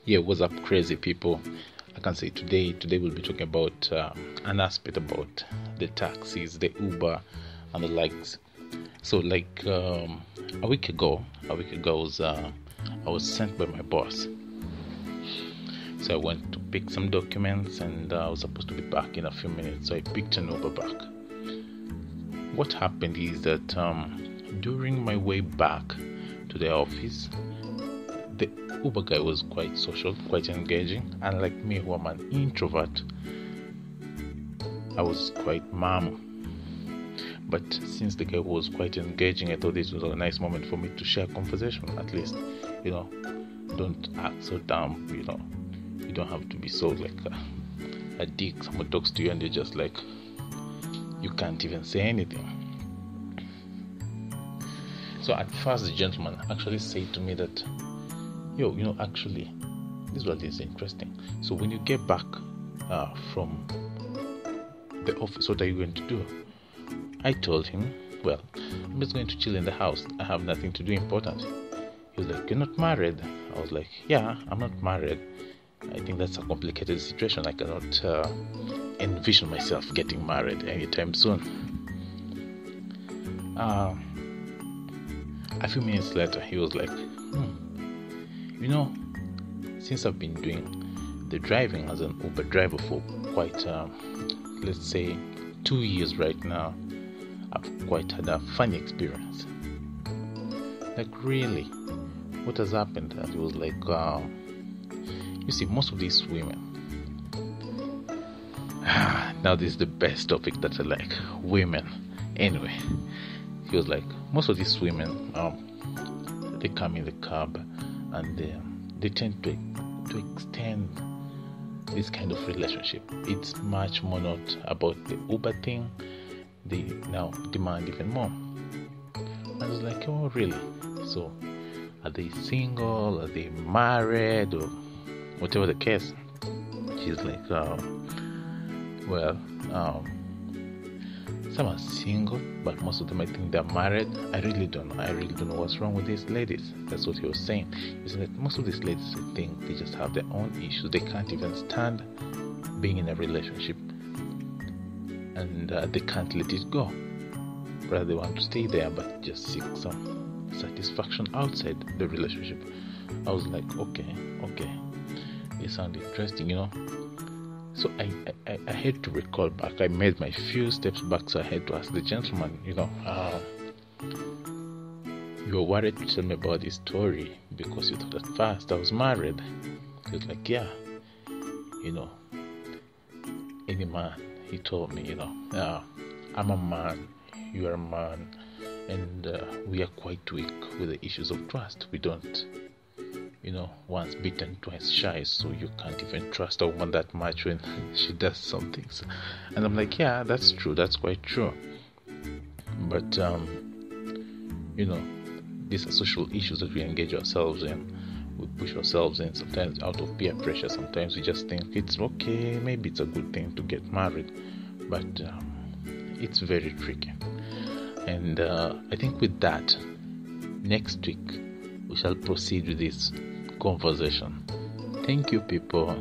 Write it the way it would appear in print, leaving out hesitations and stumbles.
Yeah, what's up, crazy people? I can say today we'll be talking about an aspect about the taxis, the Uber, and the likes. So, a week ago, I was sent by my boss. So I went to pick some documents, and I was supposed to be back in a few minutes. So I picked an Uber back. What happened is that during my way back to the office, the Uber guy was quite social, quite engaging, and like me, who am an introvert, I was quite mum. But since the guy was quite engaging, I thought this was a nice moment for me to share conversation. At least, don't act so dumb. You don't have to be so like a dick. Someone talks to you and you're just like, you can't even say anything. So at first, the gentleman actually said to me that, actually, this one is interesting. So when you get back from the office, what are you going to do? I told him, well, I'm just going to chill in the house. I have nothing to do important. He was like, you're not married? I was like, yeah, I'm not married. I think that's a complicated situation. I cannot envision myself getting married anytime soon. A few minutes later, he was like, since I've been doing the driving as an Uber driver for quite, let's say, 2 years right now, I've quite had a funny experience. Like, really, what has happened? And it was like, you see, most of these women, now this is the best topic that I like, women. Anyway, he was like, most of these women, they come in the cab and they tend to extend this kind of relationship. It's much more not about the Uber thing. They now demand even more. I was like, oh, really? So, are they single? Are they married? Or whatever the case? She's like, some are single, but most of them, I think they're married. I really don't know what's wrong with these ladies. That's what he was saying. He said that most of these ladies, I think, they just have their own issues. They can't even stand being in a relationship, and they can't let it go. Rather, they want to stay there, but just seek some satisfaction outside the relationship. I was like, okay, they sound interesting, So I had to recall back. I made my few steps back, so I had to ask the gentleman, you were worried to tell me about this story because you thought at first I was married. He was like, yeah, any man. He told me, I'm a man, you are a man, and we are quite weak with the issues of trust. We don't, once bitten, twice shy, so you can't even trust a woman that much when she does something. So, and I'm like, yeah, that's true, that's quite true. But, these are social issues that we engage ourselves in. We push ourselves in, sometimes out of peer pressure. Sometimes we just think it's okay, maybe it's a good thing to get married, but it's very tricky. And I think with that, next week we shall proceed with this conversation. Thank you, people.